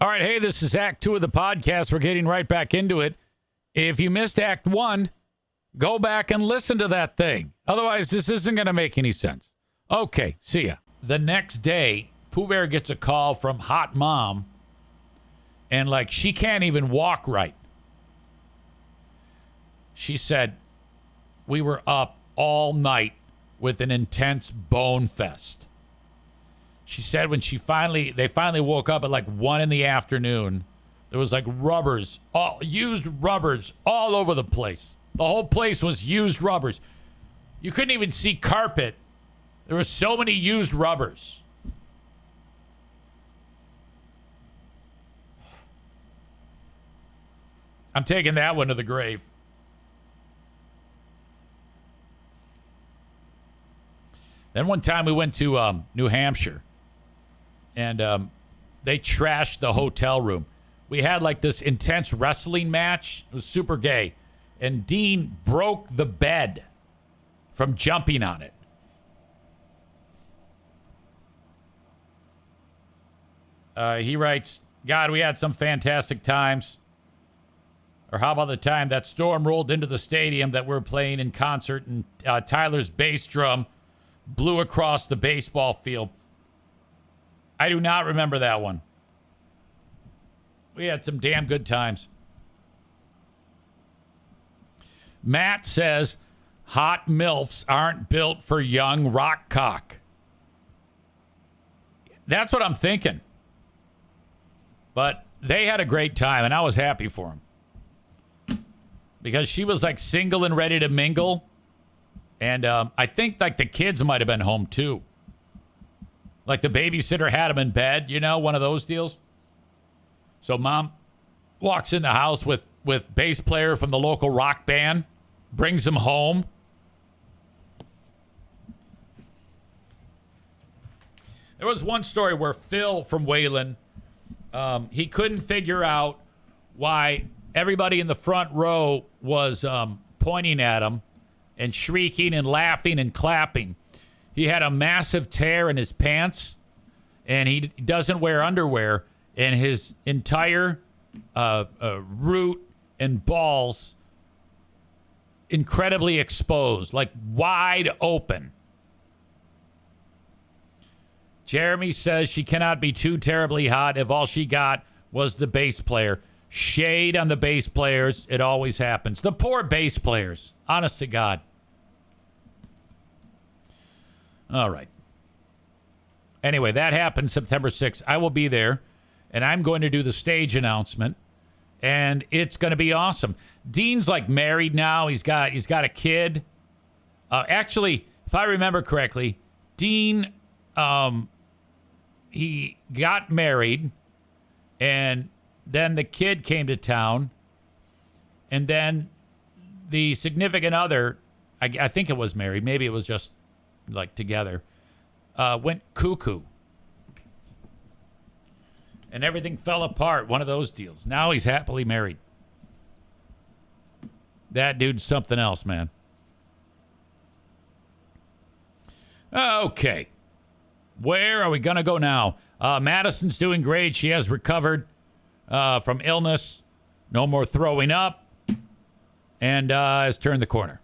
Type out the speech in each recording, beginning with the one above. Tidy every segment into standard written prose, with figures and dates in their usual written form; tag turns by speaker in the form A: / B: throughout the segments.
A: All right, hey, this is Act 2 of the podcast. We're getting right back into it. If you missed Act 1, go back and listen to that thing. Otherwise, this isn't going to make any sense. Okay, see ya. The next day, Pooh Bear gets a call from Hot Mom, and, like, she can't even walk right. She said, we were up all night with an intense bone fest. She said when they finally woke up at like 1 in the afternoon, there was like used rubbers all over the place. The whole place was used rubbers. You couldn't even see carpet. There were so many used rubbers. I'm taking that one to the grave. Then one time we went to New Hampshire. And they trashed the hotel room. We had like this intense wrestling match. It was super gay. And Dean broke the bed from jumping on it. He writes, God, we had some fantastic times. Or how about the time that storm rolled into the stadium that we were playing in concert and Tyler's bass drum blew across the baseball field. I do not remember that one. We had some damn good times. Matt says, hot MILFs aren't built for young rock cock. That's what I'm thinking. But they had a great time, and I was happy for them. Because she was, like, single and ready to mingle. And I think, like, the kids might have been home, too. Like the babysitter had him in bed, you know, one of those deals. So mom walks in the house with bass player from the local rock band, brings him home. There was one story where Phil from Wayland, he couldn't figure out why everybody in the front row was pointing at him and shrieking and laughing and clapping. He had a massive tear in his pants, and he doesn't wear underwear, and his entire root and balls incredibly exposed, like wide open. Jeremy says she cannot be too terribly hot if all she got was the bass player. Shade on the bass players. It always happens. The poor bass players. Honest to God. All right. Anyway, that happened September 6th. I will be there, and I'm going to do the stage announcement, and it's going to be awesome. Dean's like married now. He's got a kid. Actually, if I remember correctly, Dean he got married, and then the kid came to town, and then the significant other, I think it was married. Maybe it was just like together, went cuckoo. And everything fell apart. One of those deals. Now he's happily married. That dude's something else, man. Okay. Where are we going to go now? Madison's doing great. She has recovered from illness. No more throwing up. And has turned the corner.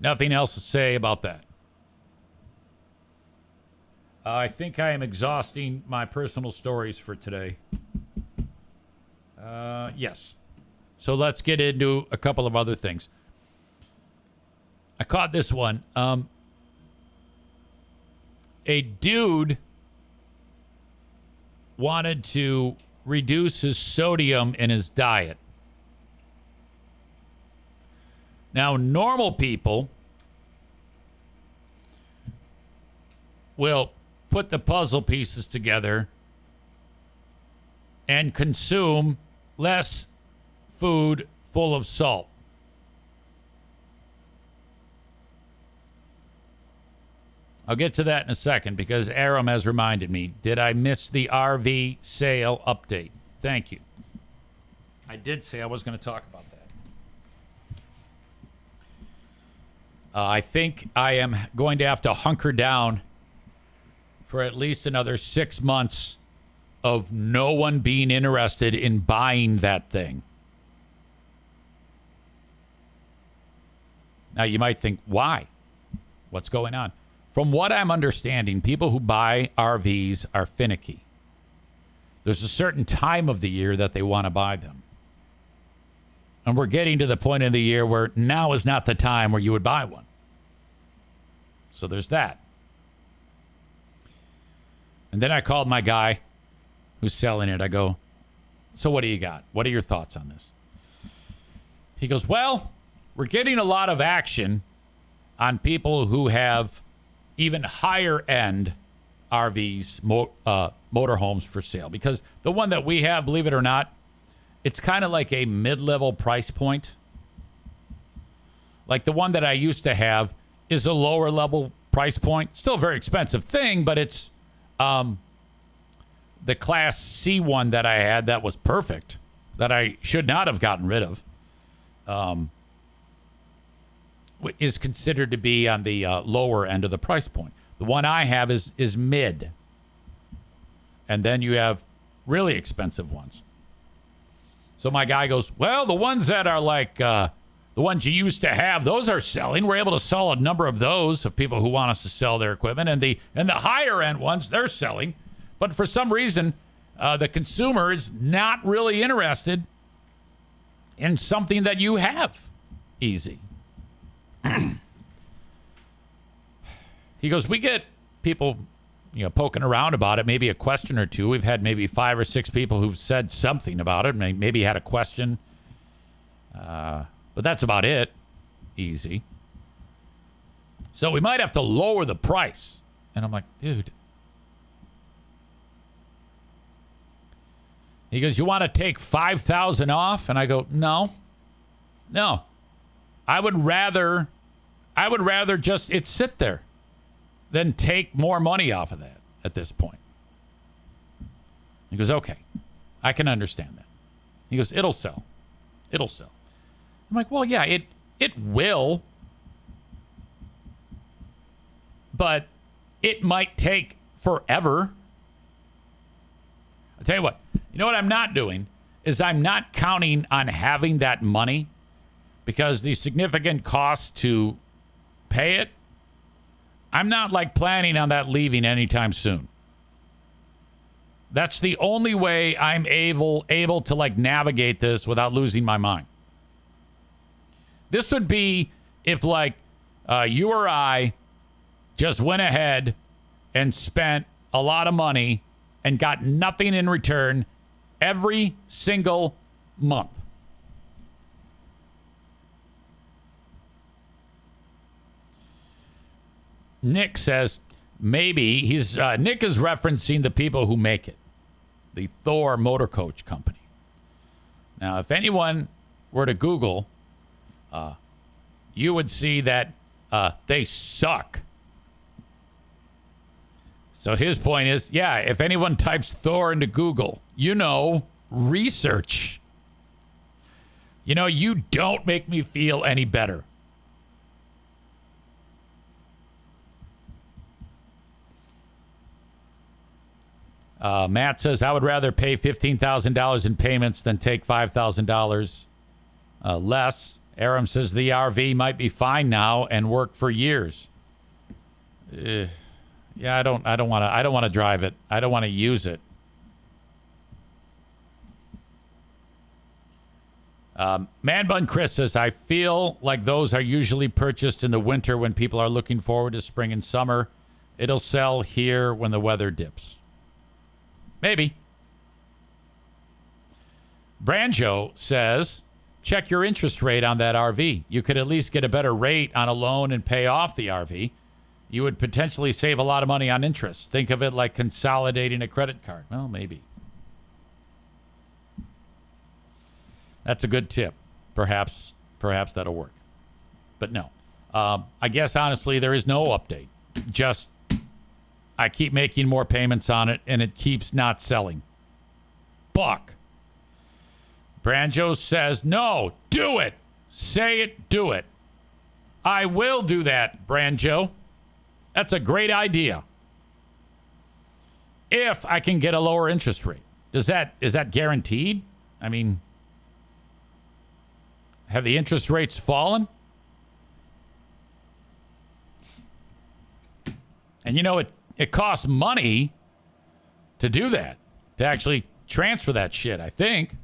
A: Nothing else to say about that. I think I am exhausting my personal stories for today. Yes. So let's get into a couple of other things. I caught this one. A dude wanted to reduce his sodium in his diet. Now, normal people will put the puzzle pieces together and consume less food full of salt. I'll get to that in a second because Aram has reminded me. Did I miss the RV sale update? Thank you. I did say I was going to talk about that. I think I am going to have to hunker down for at least another 6 months of no one being interested in buying that thing. Now, you might think, why? What's going on? From what I'm understanding, people who buy RVs are finicky. There's a certain time of the year that they want to buy them. And we're getting to the point in the year where now is not the time where you would buy one. So there's that. And then I called my guy who's selling it. I go, so what do you got? What are your thoughts on this? He goes, well, we're getting a lot of action on people who have even higher end RVs, motorhomes for sale. Because the one that we have, believe it or not, it's kind of like a mid-level price point. Like the one that I used to have is a lower level price point. Still a very expensive thing, but it's the Class C one that I had that was perfect, that I should not have gotten rid of, is considered to be on the lower end of the price point. The one I have is mid. And then you have really expensive ones. So my guy goes, well, the ones that are like the ones you used to have, those are selling. We're able to sell a number of those of people who want us to sell their equipment. And the higher end ones, they're selling. But for some reason, the consumer is not really interested in something that you have easy. He goes, we get people, poking around about it, maybe a question or two. We've had maybe 5 or 6 people who've said something about it, maybe had a question. But that's about it. Easy. So we might have to lower the price. And I'm like, dude. He goes, you want to take $5,000 off? And I go, no. I would rather just it sit there than take more money off of that at this point. He goes, okay, I can understand that. He goes, it'll sell. I'm like, well, yeah, it will, but it might take forever. I'll tell you what, what I'm not doing is I'm not counting on having that money, because the significant cost to pay it, I'm not planning on that leaving anytime soon. That's the only way I'm able to navigate this without losing my mind. This would be if you or I just went ahead and spent a lot of money and got nothing in return every single month. Nick says maybe Nick is referencing the people who make it, the Thor Motor Coach Company. Now, if anyone were to Google, you would see that they suck. So his point is, yeah, if anyone types Thor into Google, research. You don't make me feel any better. Matt says, I would rather pay $15,000 in payments than take $5,000 less. Aram says the RV might be fine now and work for years. Yeah, I don't want to drive it. I don't want to use it. Man Bun Chris says, I feel like those are usually purchased in the winter when people are looking forward to spring and summer. It'll sell here when the weather dips. Maybe. Branjo says, check your interest rate on that RV. You could at least get a better rate on a loan and pay off the RV. You would potentially save a lot of money on interest. Think of it like consolidating a credit card. Well, maybe. That's a good tip. Perhaps that'll work. But no. I guess, honestly, there is no update. Just I keep making more payments on it, and it keeps not selling. Buck. Branjo says, no, do it. Say it, do it. I will do that, Branjo. That's a great idea. if I can get a lower interest rate. Is that guaranteed? I mean, have the interest rates fallen? And it costs money to do that, to actually transfer that shit, I think.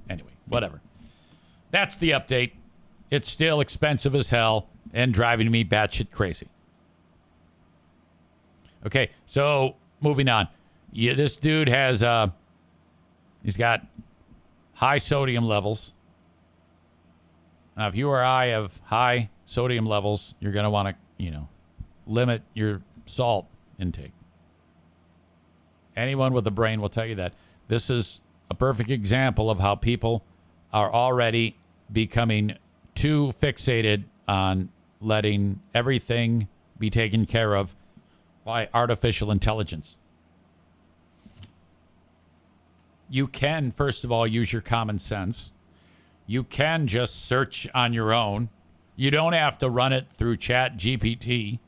A: Anyway, whatever. That's the update. It's still expensive as hell and driving me batshit crazy. Okay, so moving on. Yeah, this dude has he's got high sodium levels. Now, if you or I have high sodium levels, you're going to want to, limit your salt intake. Anyone with a brain will tell you that. This is a perfect example of how people are already becoming too fixated on letting everything be taken care of by artificial intelligence. You can, first of all, use your common sense. You can just search on your own. You don't have to run it through ChatGPT.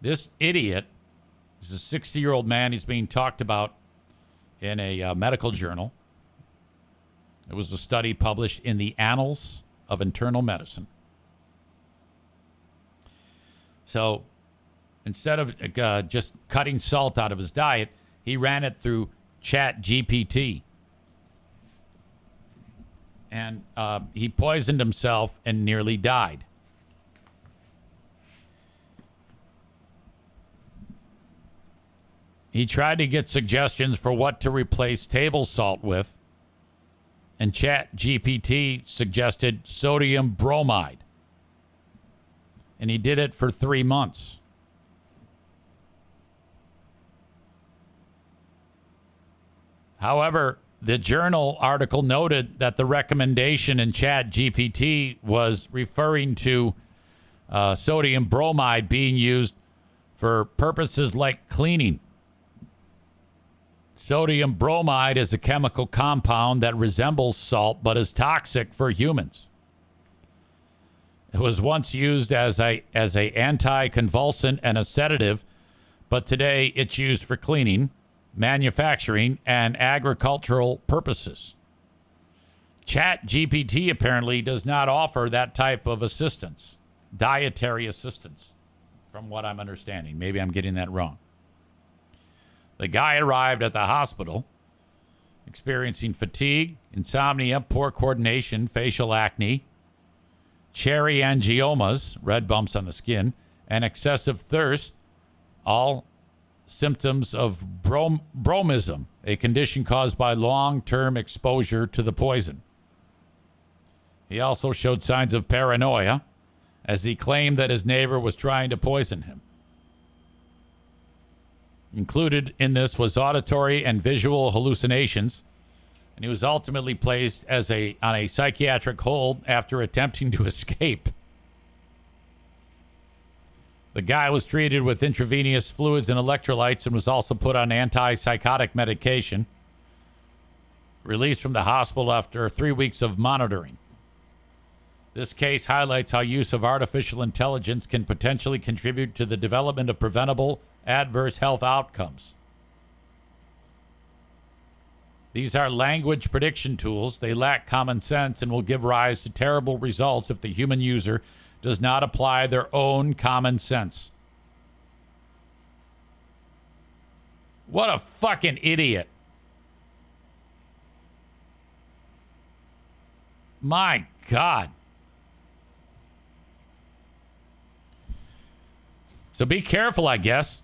A: This idiot is a 60-year-old man. He's being talked about in a medical journal. It was a study published in the Annals of Internal Medicine. So instead of just cutting salt out of his diet, he ran it through ChatGPT. And he poisoned himself and nearly died. He tried to get suggestions for what to replace table salt with, and ChatGPT suggested sodium bromide. And he did it for 3 months. However, the journal article noted that the recommendation in ChatGPT was referring to sodium bromide being used for purposes like cleaning. Sodium bromide is a chemical compound that resembles salt but is toxic for humans. It was once used as a anticonvulsant and a sedative, but today it's used for cleaning, manufacturing, and agricultural purposes. ChatGPT apparently does not offer that type of assistance, dietary assistance, from what I'm understanding. Maybe I'm getting that wrong. The guy arrived at the hospital experiencing fatigue, insomnia, poor coordination, facial acne, cherry angiomas, red bumps on the skin, and excessive thirst, all symptoms of bromism, a condition caused by long-term exposure to the poison. He also showed signs of paranoia, as he claimed that his neighbor was trying to poison him. Included in this was auditory and visual hallucinations, and he was ultimately placed on a psychiatric hold after attempting to escape. The guy was treated with intravenous fluids and electrolytes and was also put on antipsychotic medication. Released from the hospital after 3 weeks of monitoring. This case highlights how use of artificial intelligence can potentially contribute to the development of preventable adverse health outcomes. These are language prediction tools. They lack common sense and will give rise to terrible results if the human user does not apply their own common sense. What a fucking idiot. My God. So be careful, I guess.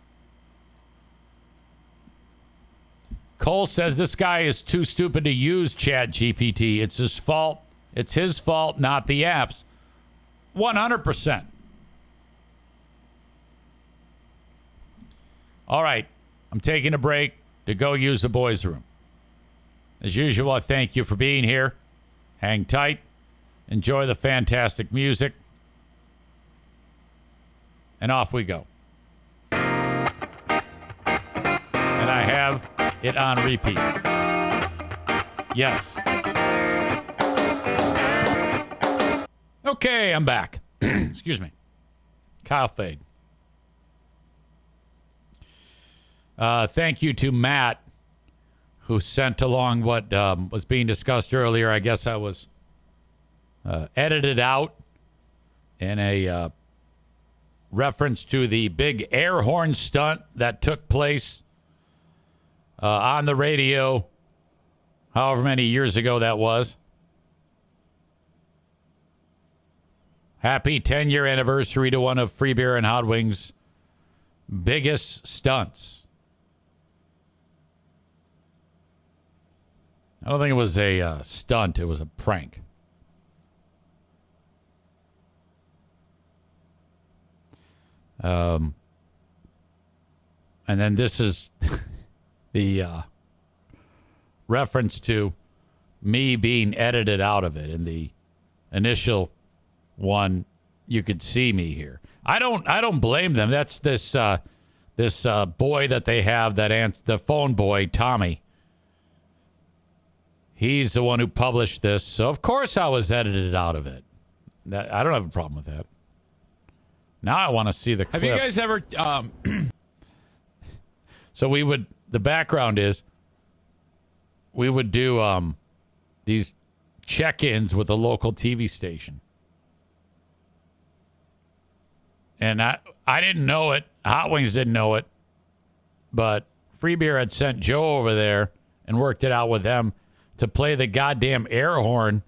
A: Cole says this guy is too stupid to use ChatGPT. It's his fault. It's his fault, not the app's. 100%. All right. I'm taking a break to go use the boys' room. As usual, I thank you for being here. Hang tight. Enjoy the fantastic music. And off we go. And I have it on repeat. Yes. Okay, I'm back. Excuse me. Kyle Fade. Thank you to Matt, who sent along what was being discussed earlier. I guess I was edited out in a reference to the big air horn stunt that took place on the radio, however many years ago that was. Happy 10-year anniversary to one of Free Beer and Hot Wings' biggest stunts. I don't think it was a stunt. It was a prank. And then this is the reference to me being edited out of it. In the initial one, you could see me here. I don't blame them. That's this boy that they have the phone boy, Tommy. He's the one who published this, so of course I was edited out of it. I don't have a problem with that. Now I want to see the clip.
B: Have you guys ever...
A: So the background is, we would do these check-ins with a local TV station. And I didn't know it. Hot Wings didn't know it. But Free Beer had sent Joe over there and worked it out with them to play the goddamn air horn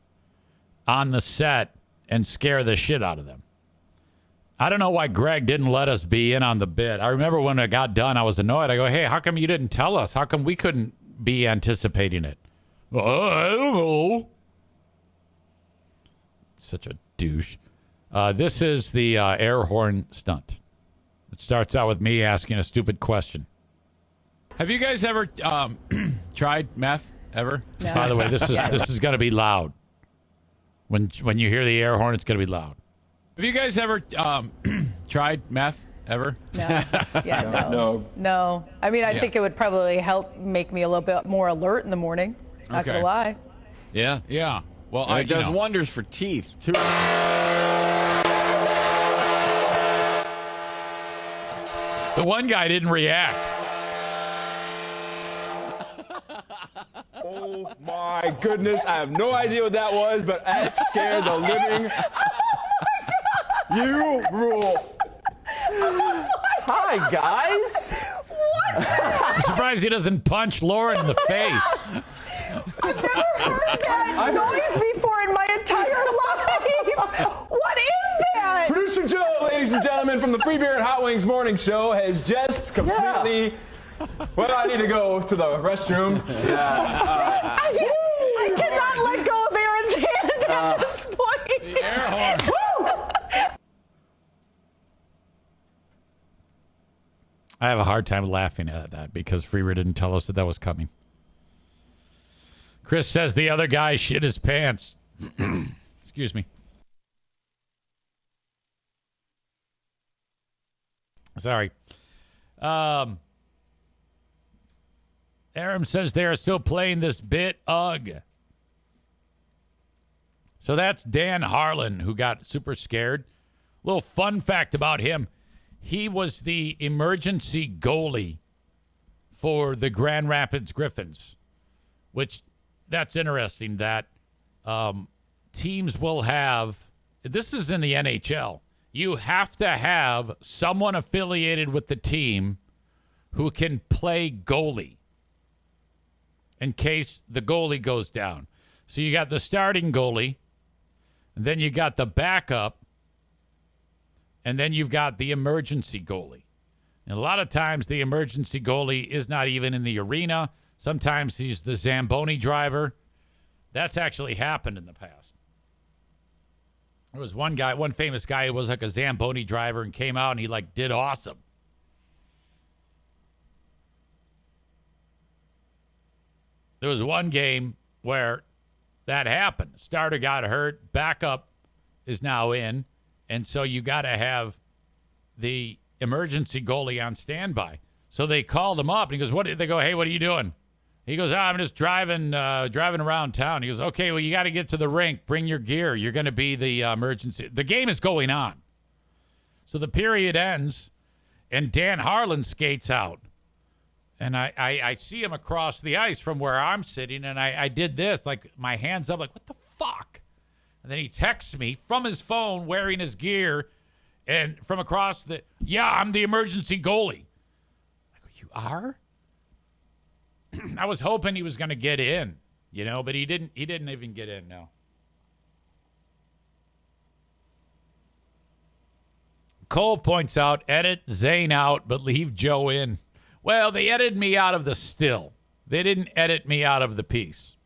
A: on the set and scare the shit out of them. I don't know why Greg didn't let us be in on the bit. I remember when it got done, I was annoyed. I go, hey, how come you didn't tell us? How come we couldn't be anticipating it? I don't know. Such a douche. This is the air horn stunt. It starts out with me asking a stupid question.
B: Have you guys ever tried meth? Ever?
A: No. By the way, this is going to be loud. When you hear the air horn, it's going to be loud.
B: Have you guys ever tried meth? Ever?
C: No. Yeah, no. I mean, I think it would probably help make me a little bit more alert in the morning. Not gonna lie.
B: Yeah. Yeah. Well,
D: it does wonders for teeth, too.
A: The one guy didn't react.
D: Oh my goodness, I have no idea what that was, but that scared the living. You rule. Hi, guys.
A: I'm surprised he doesn't punch Lauren in the face.
C: I've never heard that noise before in my entire life. What is that?
D: Producer Joe, ladies and gentlemen, from the Free Beer and Hot Wings Morning Show, has just completely... Well, I need to go to the restroom.
C: I cannot let go of Aaron's hand at this point.
B: The air horn.
A: I have a hard time laughing at that because Freeber didn't tell us that was coming. Chris says the other guy shit his pants. Excuse me. Sorry. Aram says they are still playing this bit. Ugh. So that's Dan Harlan, who got super scared. Little fun fact about him. He was the emergency goalie for the Grand Rapids Griffins, which that's interesting that teams will have, this is in the NHL, you have to have someone affiliated with the team who can play goalie in case the goalie goes down. So you got the starting goalie, and then you got the backup, and then you've got the emergency goalie. And a lot of times the emergency goalie is not even in the arena. Sometimes he's the Zamboni driver. That's actually happened in the past. There was one famous guy who was like a Zamboni driver and came out and he like did awesome. There was one game where that happened. Starter got hurt. Backup is now in. And so you got to have the emergency goalie on standby. So they called him up and he goes, They go, hey, what are you doing? He goes, I'm just driving around town. He goes, okay, well, you got to get to the rink. Bring your gear. You're going to be the emergency. The game is going on. So the period ends and Dan Harlan skates out And I see him across the ice from where I'm sitting, and I did this, like my hands up, like, what the fuck? And then he texts me from his phone wearing his gear and from across yeah, I'm the emergency goalie. I go, you are? I was hoping he was going to get in, but he didn't even get in, no. Cole points out, edit Zane out, but leave Joe in. Well, they edited me out of the still. They didn't edit me out of the piece.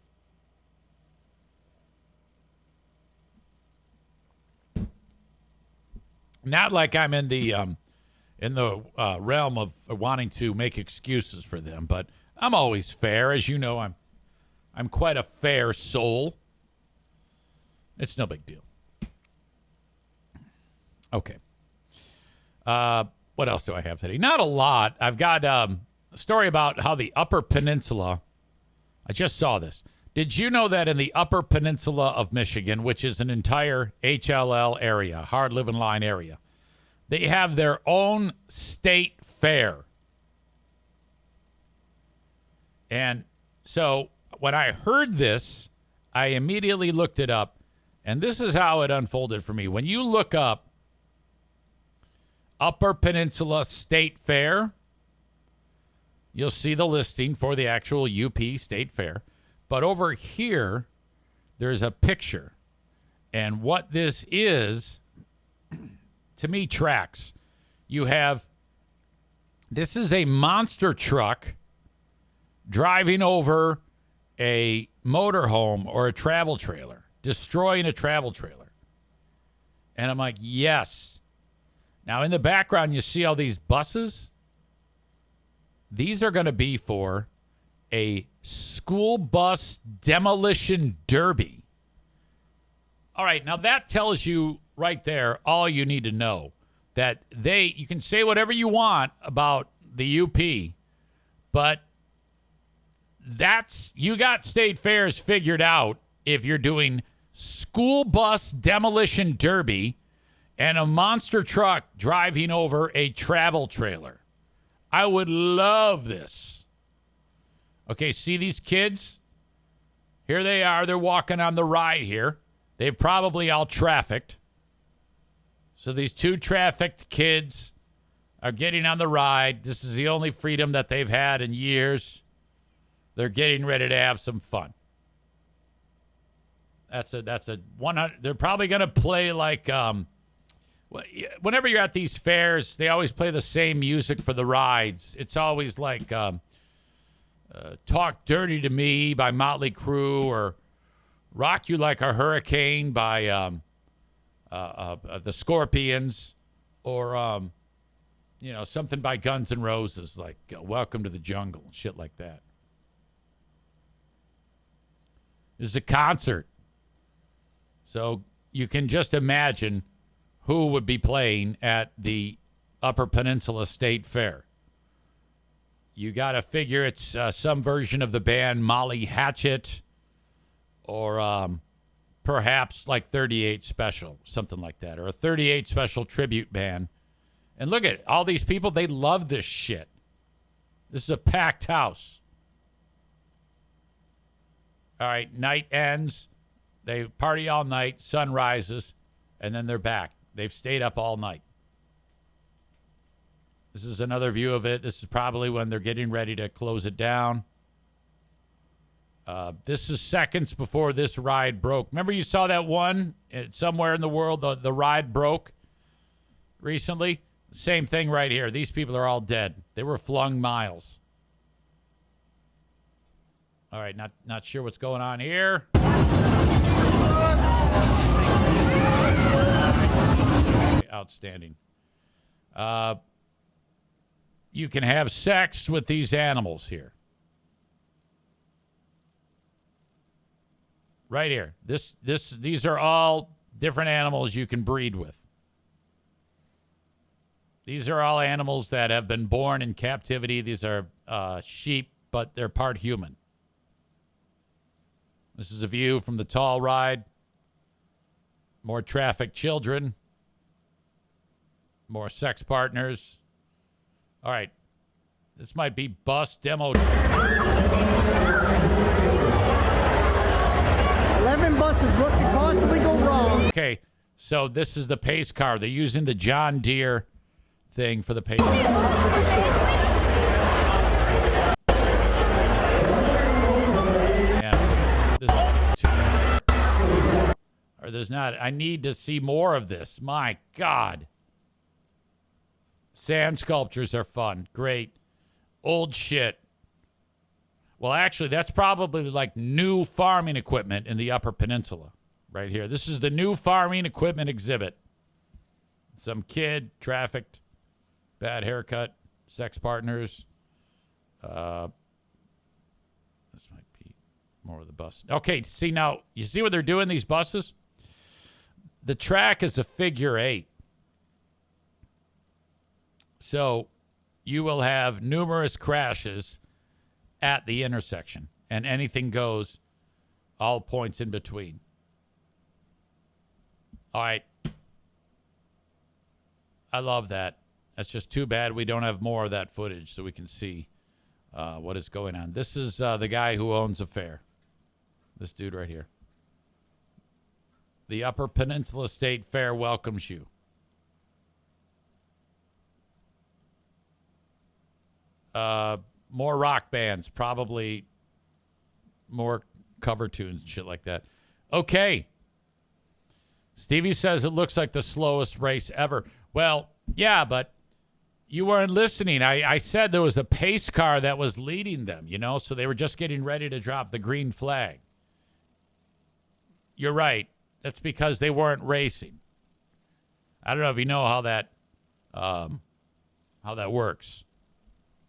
A: Not like I'm in the realm of wanting to make excuses for them, but I'm always fair. As you know, I'm quite a fair soul. It's no big deal. Okay. What else do I have today? Not a lot. I've got a story about how the Upper Peninsula, I just saw this. Did you know that in the Upper Peninsula of Michigan, which is an entire HLL area, hard living line area, they have their own state fair? And so when I heard this, I immediately looked it up, and this is how it unfolded for me. When you look up Upper Peninsula State Fair, you'll see the listing for the actual UP State Fair. But over here, there's a picture. And what this is, to me, tracks. This is a monster truck driving over a motorhome or a travel trailer, destroying a travel trailer. And I'm like, yes. Now, in the background, you see all these buses. These are going to be for a school bus demolition derby. All right, now that tells you right there all you need to know. That you can say whatever you want about the UP, but you got state fairs figured out if you're doing school bus demolition derby and a monster truck driving over a travel trailer. I would love this. Okay, see these kids? Here they are. They're walking on the ride here. They've probably all trafficked. So these two trafficked kids are getting on the ride. This is the only freedom that they've had in years. They're getting ready to have some fun. That's a 100. They're probably going to play like whenever you're at these fairs, they always play the same music for the rides. It's always like Talk Dirty to Me by Motley Crue or Rock You Like a Hurricane by the Scorpions or, something by Guns N' Roses like Welcome to the Jungle, shit like that. This is a concert. So you can just imagine who would be playing at the Upper Peninsula State Fair. You got to figure it's some version of the band Molly Hatchet or perhaps like 38 Special, something like that, or a 38 Special tribute band. And look at all these people. They love this shit. This is a packed house. All right, night ends. They party all night. Sun rises, and then they're back. They've stayed up all night. This is another view of it. This is probably when they're getting ready to close it down. This is seconds before this ride broke. Remember you saw that one somewhere in the world, the ride broke recently? Same thing right here. These people are all dead. They were flung miles. All right, not sure what's going on here. Outstanding. You can have sex with these animals here. Right here. These are all different animals you can breed with. These are all animals that have been born in captivity. These are sheep, but they're part human. This is a view from the tall ride. More trafficked children. More sex partners. All right. This might be bus demo.
E: 11 buses. What could possibly go wrong?
A: Okay, so this is the pace car. They're using the John Deere thing for the pace. Or there's not. I need to see more of this. My God. Sand sculptures are fun. Great. Old shit. Well, actually, that's probably like new farming equipment in the Upper Peninsula right here. This is the new farming equipment exhibit. Some kid, trafficked, bad haircut, sex partners. This might be more of the bus. Okay, see now, you see what they're doing, these buses? The track is a figure 8. So you will have numerous crashes at the intersection, and anything goes, all points in between. All right. I love that. That's just too bad we don't have more of that footage so we can see what is going on. This is the guy who owns a fair. This dude right here. The Upper Peninsula State Fair welcomes you. More rock bands, probably more cover tunes and shit like that. Okay. Stevie says it looks like the slowest race ever. Well, yeah, but you weren't listening. I said there was a pace car that was leading them, you know, so they were just getting ready to drop the green flag. You're right. That's because they weren't racing. I don't know if you know how that works.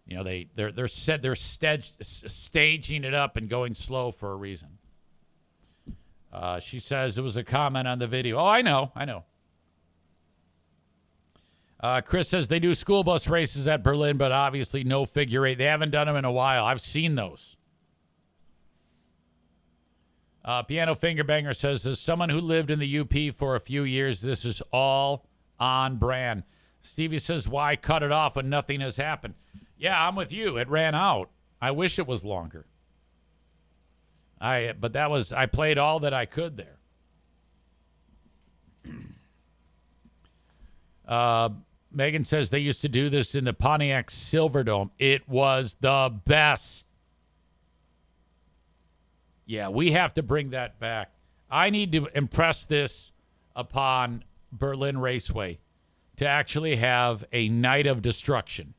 A: You know, they're staging it up and going slow for a reason. She says it was a comment on the video. Oh, I know. Chris says they do school bus races at Berlin, but obviously no figure 8. They haven't done them in a while. I've seen those. Piano Fingerbanger says, as someone who lived in the UP for a few years, this is all on brand. Stevie says, why cut it off when nothing has happened? Yeah, I'm with you. It ran out. I wish it was longer. I played all that I could there. Megan says they used to do this in the Pontiac Silverdome. It was the best. Yeah, we have to bring that back. I need to impress this upon Berlin Raceway to actually have a night of destruction.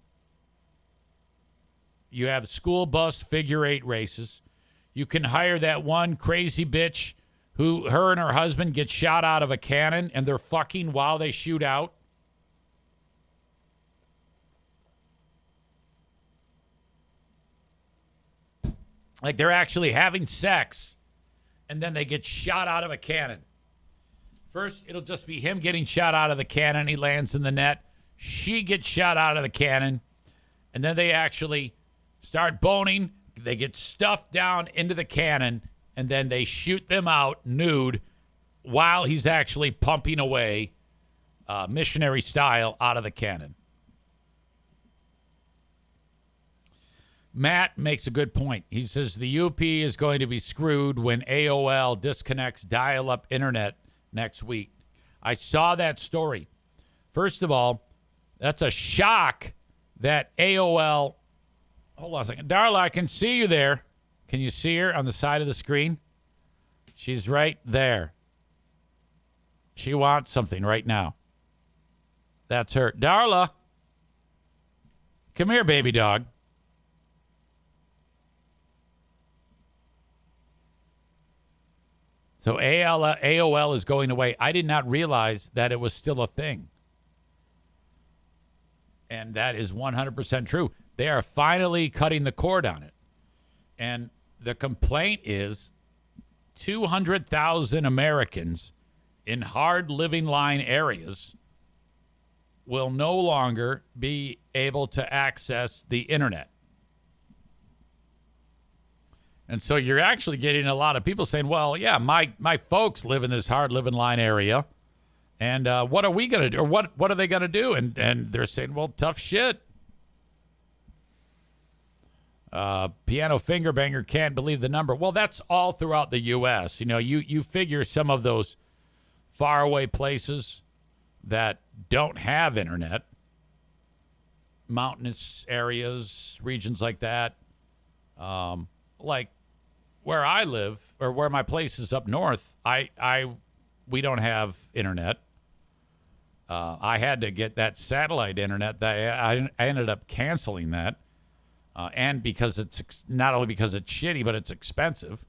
A: You have school bus figure 8 races. You can hire that one crazy bitch who her and her husband get shot out of a cannon and they're fucking while they shoot out. Like they're actually having sex and then they get shot out of a cannon. First, it'll just be him getting shot out of the cannon. He lands in the net. She gets shot out of the cannon. And then they actually start boning. They get stuffed down into the cannon. And then they shoot them out nude while he's actually pumping away missionary style out of the cannon. Matt makes a good point. He says the UP is going to be screwed when AOL disconnects dial-up internet next week. I saw that story. First of all, that's a shock that AOL... Hold on a second. Darla, I can see you there. Can you see her on the side of the screen? She's right there. She wants something right now. That's her. Darla, come here, baby dog. So AOL is going away. I did not realize that it was still a thing. And that is 100% true. They are finally cutting the cord on it. And the complaint is 200,000 Americans in hard living line areas will no longer be able to access the internet. And so you're actually getting a lot of people saying, well, yeah, my folks live in this hard living line area. And what are we going to do? Or what are they going to do? And they're saying, well, tough shit. Piano Finger Banger can't believe the number. Well, that's all throughout the U.S. You know, you figure some of those faraway places that don't have internet, mountainous areas, regions like that, like where I live or where my place is up north, we don't have internet. I had to get that satellite internet. That I ended up canceling that, and because it's not only because it's shitty, but it's expensive.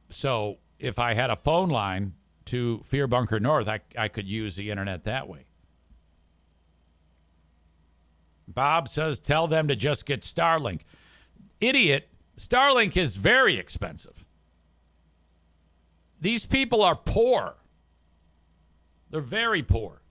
A: So if I had a phone line to Fear Bunker North, I could use the internet that way. Bob says, tell them to just get Starlink. Idiot, Starlink is very expensive. These people are poor. They're very poor.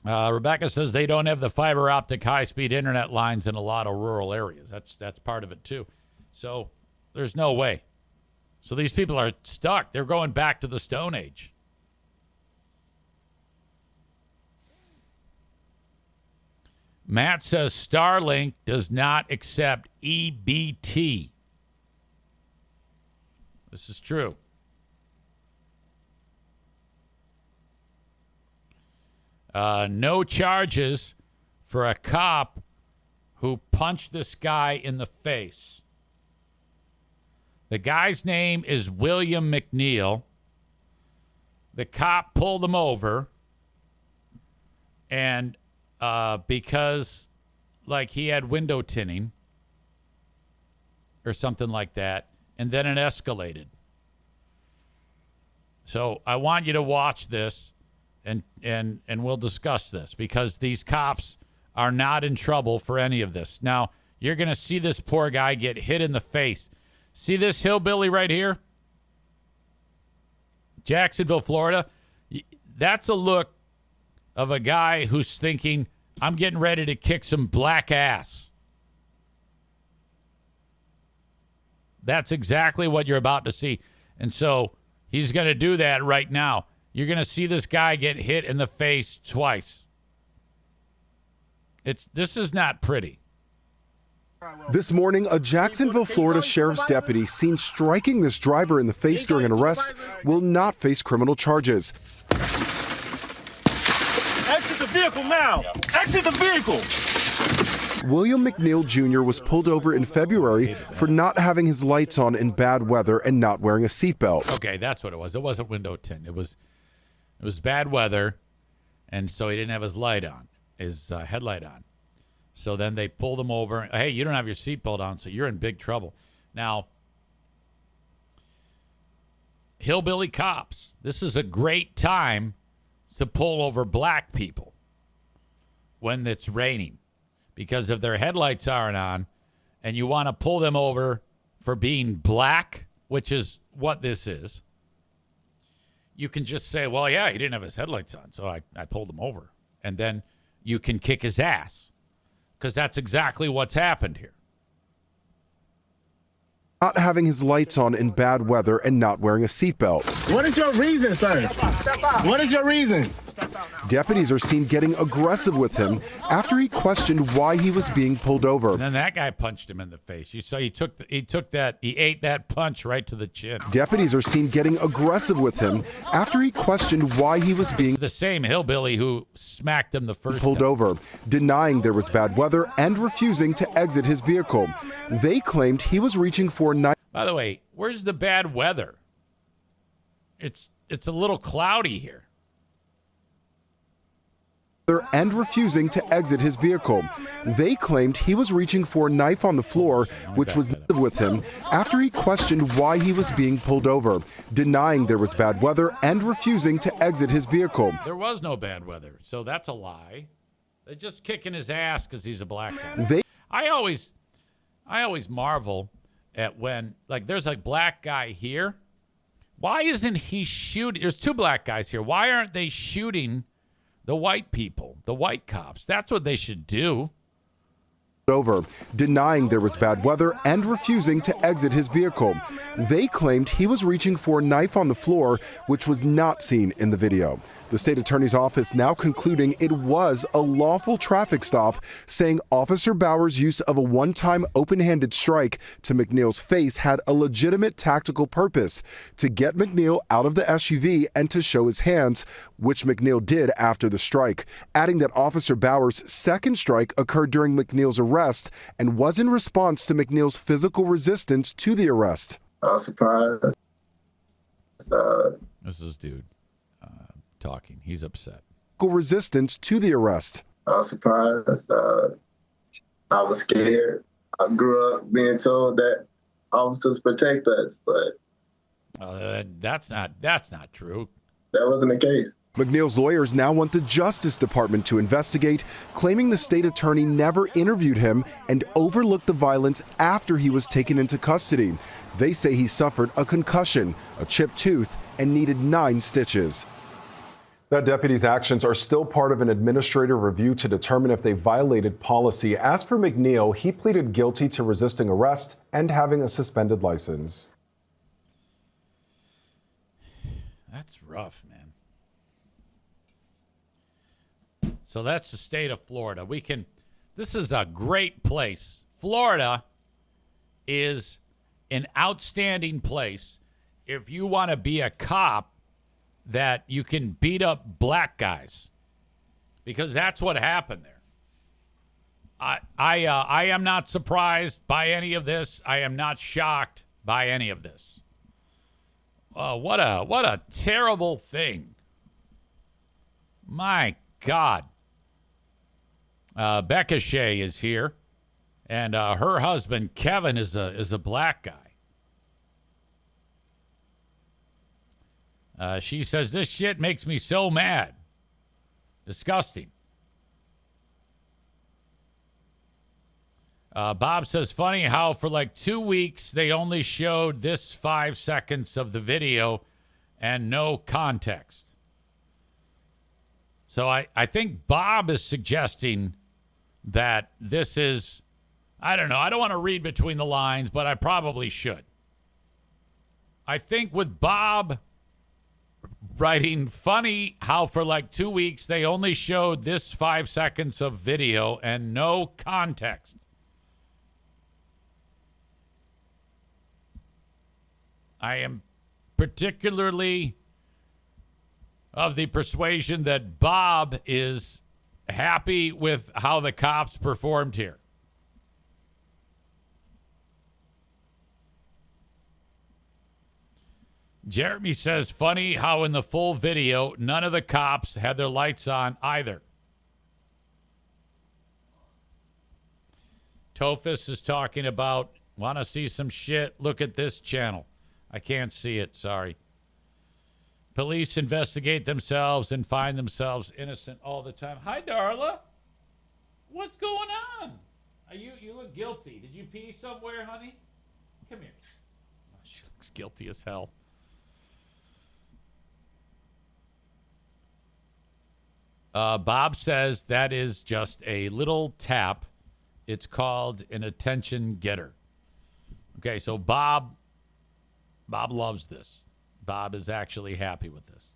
A: Rebecca says they don't have the fiber optic high-speed internet lines in a lot of rural areas. That's part of it, too. So there's no way. So these people are stuck. They're going back to the Stone Age. Matt says Starlink does not accept EBT. This is true. No charges for a cop who punched this guy in the face. The guy's name is William McNeil. The cop pulled him over, and because like he had window tinting or something like that, and then it escalated. So I want you to watch this, and we'll discuss this, because these cops are not in trouble for any of this. Now, you're going to see this poor guy get hit in the face. See this hillbilly right here? Jacksonville, Florida. That's a look of a guy who's thinking, I'm getting ready to kick some black ass. That's exactly what you're about to see. And so he's going to do that right now. You're going to see this guy get hit in the face twice. This is not pretty.
F: This morning, a Jacksonville, Florida sheriff's deputy seen striking this driver in the face during an arrest will not face criminal charges.
G: Exit the vehicle now! Exit the vehicle!
F: William McNeil Jr. was pulled over in February for not having his lights on in bad weather and not wearing a seatbelt.
A: Okay, that's what it was. It wasn't window tint. It was bad weather, and so he didn't have his light on, his headlight on. So then they pulled him over. Hey, you don't have your seatbelt on, so you're in big trouble. Now, hillbilly cops, this is a great time to pull over black people when it's raining, because if their headlights aren't on and you want to pull them over for being black, which is what this is, you can just say, well, yeah, he didn't have his headlights on, so I pulled him over. And then you can kick his ass, because that's exactly what's happened here.
F: Not having his lights on in bad weather and not wearing a seatbelt.
G: What is your reason, sir? Step out. What is your reason?
F: Deputies are seen getting aggressive with him after he questioned why he was being pulled over.
A: And then that guy punched him in the face. You saw he ate that punch right to the chin.
F: Deputies are seen getting aggressive with him after he questioned why he was being
A: the same hillbilly who smacked him the first
F: pulled
A: time.
F: over, denying there was bad weather and refusing to exit his vehicle. They claimed he was reaching for
A: By the way, where's the bad weather? It's a little cloudy here.
F: And refusing to exit his vehicle. They claimed he was reaching for a knife on the floor, which was with him after he questioned why he was being pulled over, denying there was bad weather and refusing to exit his vehicle.
A: There was no bad weather, so that's a lie. They're just kicking his ass because he's a black guy. I always marvel at when, like, there's a black guy here. Why isn't he shooting? There's two black guys here. Why aren't they shooting the white people, the white cops? That's what they should do.
F: over, denying there was bad weather and refusing to exit his vehicle. They claimed he was reaching for a knife on the floor, which was not seen in the video. The state attorney's office now concluding it was a lawful traffic stop, saying Officer Bauer's use of a one-time open-handed strike to McNeil's face had a legitimate tactical purpose to get McNeil out of the SUV and to show his hands, which McNeil did after the strike, adding that Officer Bauer's second strike occurred during McNeil's arrest and was in response to McNeil's physical resistance to the arrest.
H: I was surprised.
A: This is dude talking. He's upset.
F: Resistance to the arrest.
H: I was surprised. I was scared. I grew up being told that officers protect us, but
A: that's not true.
H: That wasn't the case.
F: McNeil's lawyers now want the Justice Department to investigate, claiming the state attorney never interviewed him and overlooked the violence after he was taken into custody. They say he suffered a concussion, a chipped tooth, and needed 9 stitches.
D: That deputy's actions are still part of an administrative review to determine if they violated policy. As for McNeil, he pleaded guilty to resisting arrest and having a suspended license.
A: That's rough, man. So that's the state of Florida. This is a great place. Florida is an outstanding place if you want to be a cop that you can beat up black guys, because that's what happened there. I am not surprised by any of this. I am not shocked by any of this. What a terrible thing. My God. Becca Shea is here, and her husband Kevin is a black guy. She says, this shit makes me so mad. Disgusting. Bob says, funny how for like 2 weeks they only showed this 5 seconds of the video and no context. So I think Bob is suggesting that this is, I don't know, I don't want to read between the lines, but I probably should. I think with Bob writing, funny how for like 2 weeks they only showed this 5 seconds of video and no context. I am particularly of the persuasion that Bob is happy with how the cops performed here. Jeremy says, funny how in the full video, none of the cops had their lights on either. Tophus is talking about, want to see some shit? Look at this channel. I can't see it, sorry. Police investigate themselves and find themselves innocent all the time. Hi, Darla. What's going on? You look guilty. Did you pee somewhere, honey? Come here. Oh, she looks guilty as hell. Bob says that is just a little tap. It's called an attention getter. Okay, so Bob loves this. Bob is actually happy with this.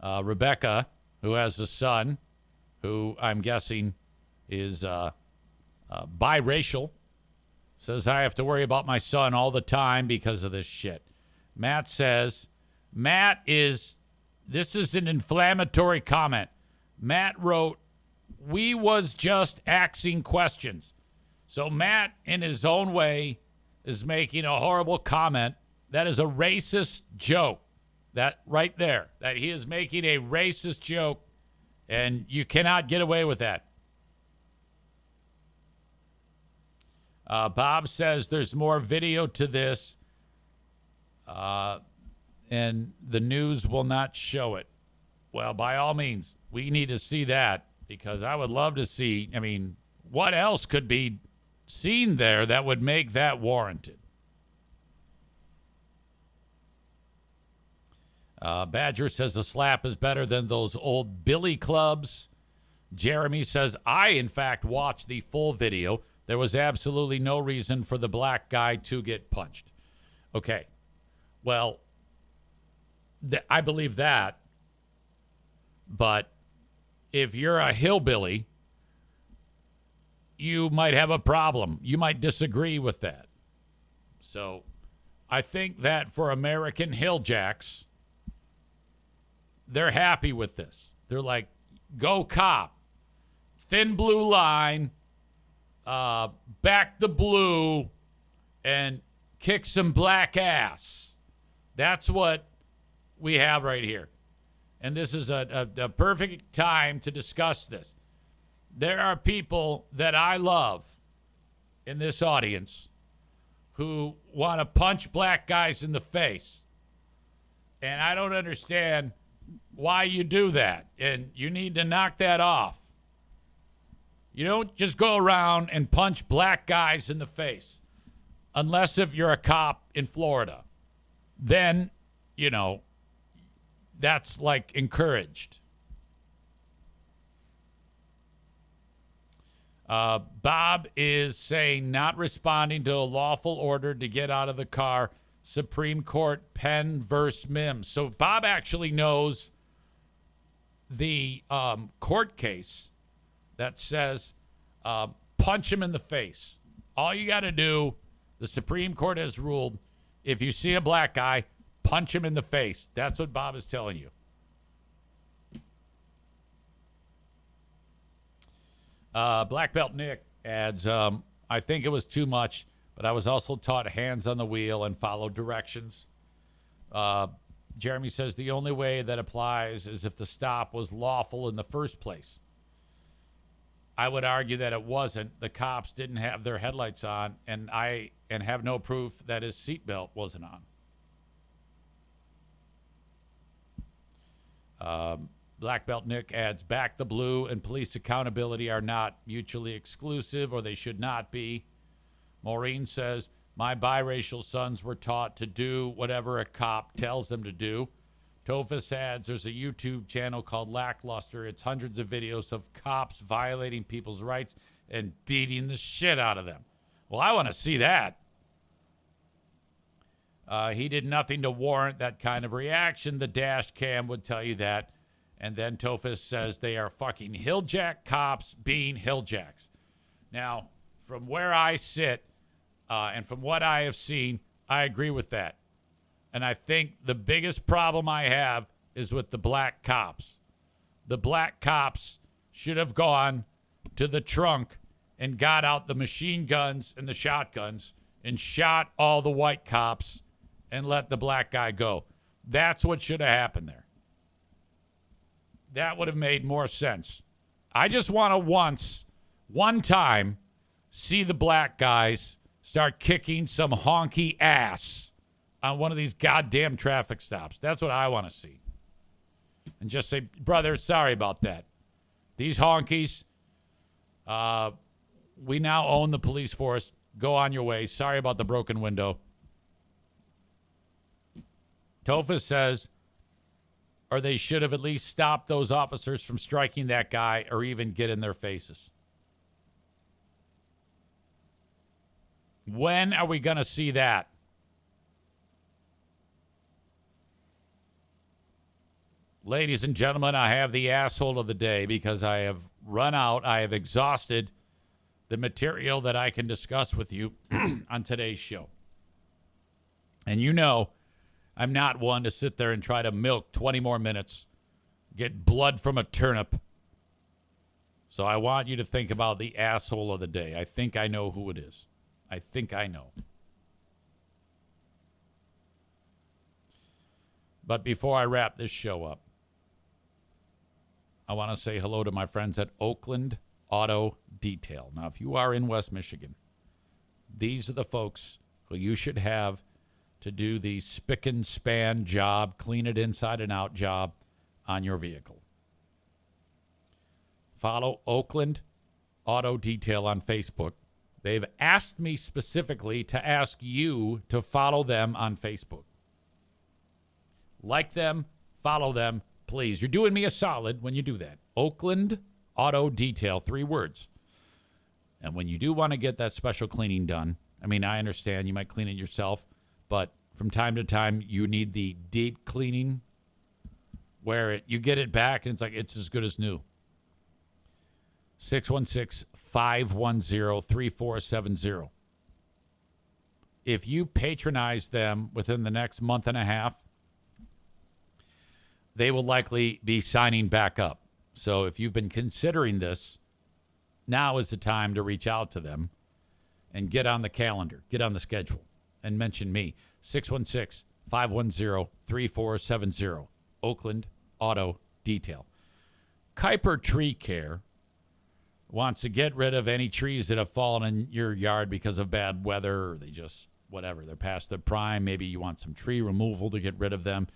A: Rebecca, who has a son, who I'm guessing is biracial, says, I have to worry about my son all the time because of this shit. Matt says, this is an inflammatory comment. Matt wrote, we was just asking questions. So Matt, in his own way, is making a horrible comment. That is a racist joke. That right there. That he is making a racist joke, and you cannot get away with that. Bob says there's more video to this, and the news will not show it. Well, by all means, we need to see that, because I would love to see, I mean, what else could be seen there that would make that warranted? Badger says the slap is better than those old billy clubs. Jeremy says, I, in fact, watched the full video. There was absolutely no reason for the black guy to get punched. Okay. Well, I believe that. But if you're a hillbilly, you might have a problem. You might disagree with that. So I think that for American Hilljacks, they're happy with this. They're like, go cop. Thin blue line. Back the blue. And kick some black ass. That's what we have right here. And this is a perfect time to discuss this. There are people that I love in this audience who want to punch black guys in the face. And I don't understand why you do that. And you need to knock that off. You don't just go around and punch black guys in the face. Unless if you're a cop in Florida. Then, you know, that's like encouraged. Bob is saying not responding to a lawful order to get out of the car. Supreme Court Penn versus Mims. So Bob actually knows the court case that says punch him in the face. All you got to do, the Supreme Court has ruled, if you see a black guy, punch him in the face. That's what Bob is telling you. Black Belt Nick adds, I think it was too much, but I was also taught hands on the wheel and follow directions. Jeremy says the only way that applies is if the stop was lawful in the first place. I would argue that it wasn't. The cops didn't have their headlights on, and have no proof that his seatbelt wasn't on. Black Belt Nick adds, back the blue and police accountability are not mutually exclusive, or they should not be. Maureen says, my biracial sons were taught to do whatever a cop tells them to do. Tofus adds, there's a YouTube channel called Lackluster. It's hundreds of videos of cops violating people's rights and beating the shit out of them. Well, I want to see that. He did nothing to warrant that kind of reaction. The dash cam would tell you that. And then Tofus says they are fucking hilljack cops being hilljacks. Now, from where I sit and from what I have seen, I agree with that. And I think the biggest problem I have is with the black cops. The black cops should have gone to the trunk and got out the machine guns and the shotguns and shot all the white cops and let the black guy go. That's what should have happened there. That would have made more sense. I just want to one time, see the black guys start kicking some honky ass on one of these goddamn traffic stops. That's what I want to see. And just say, brother, sorry about that. These honkies, we now own the police force. Go on your way. Sorry about the broken window. Tofus says, or they should have at least stopped those officers from striking that guy or even get in their faces. When are we going to see that? Ladies and gentlemen, I have the asshole of the day because I have run out. I have exhausted the material that I can discuss with you on today's show. And you know, I'm not one to sit there and try to milk 20 more minutes, get blood from a turnip. So I want you to think about the asshole of the day. I think I know who it is. I think I know. But before I wrap this show up, I want to say hello to my friends at Oakland Auto Detail. Now, if you are in West Michigan, these are the folks who you should have to do the spick and span job, clean it inside and out job on your vehicle. Follow Oakland Auto Detail on Facebook. They've asked me specifically to ask you to follow them on Facebook. Like them, follow them, please. You're doing me a solid when you do that. Oakland Auto Detail, 3 words. And when you do want to get that special cleaning done, I mean, I understand you might clean it yourself, but from time to time, you need the deep cleaning where you get it back and it's as good as new. 616-510-3470. If you patronize them within the next month and a half, they will likely be signing back up. So if you've been considering this, now is the time to reach out to them and get on the calendar, get on the schedule, and mention me. 616-510-3470. Oakland Auto Detail. Kuiper Tree Care wants to get rid of any trees that have fallen in your yard because of bad weather, or they just, whatever, they're past their prime. Maybe you want some tree removal to get rid of them.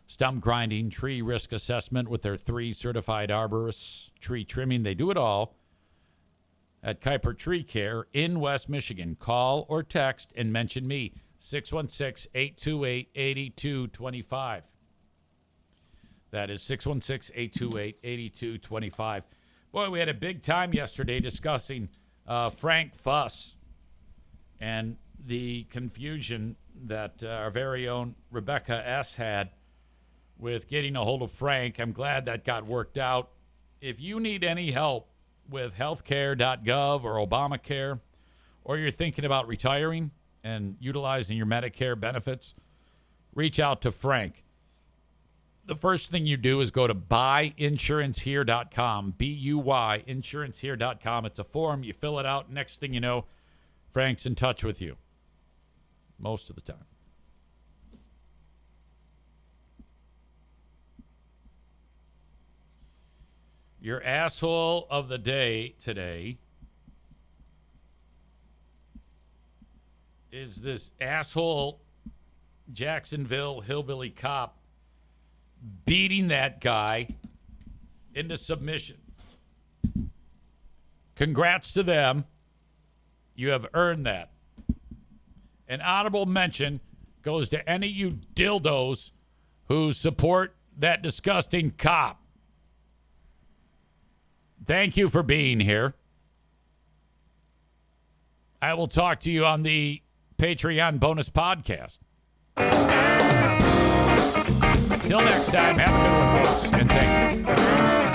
A: Stump grinding, tree risk assessment with their 3 certified arborists, tree trimming. They do it all at Kuiper Tree Care in West Michigan. Call or text and mention me. 616-828-8225. That is 616-828-8225. Boy, we had a big time yesterday discussing Frank Fuss and the confusion that our very own Rebecca S. had with getting a hold of Frank. I'm glad that got worked out. If you need any help with healthcare.gov or Obamacare, or you're thinking about retiring and utilizing your Medicare benefits, reach out to Frank. The first thing you do is go to buyinsurancehere.com, B-U-Y, insurancehere.com. It's a form. You fill it out. Next thing you know, Frank's in touch with you most of the time. Your asshole of the day today is this asshole Jacksonville hillbilly cop beating that guy into submission. Congrats to them. You have earned that. An honorable mention goes to any of you dildos who support that disgusting cop. Thank you for being here. I will talk to you on the Patreon bonus podcast. Till next time, have a good one, folks, and thank you.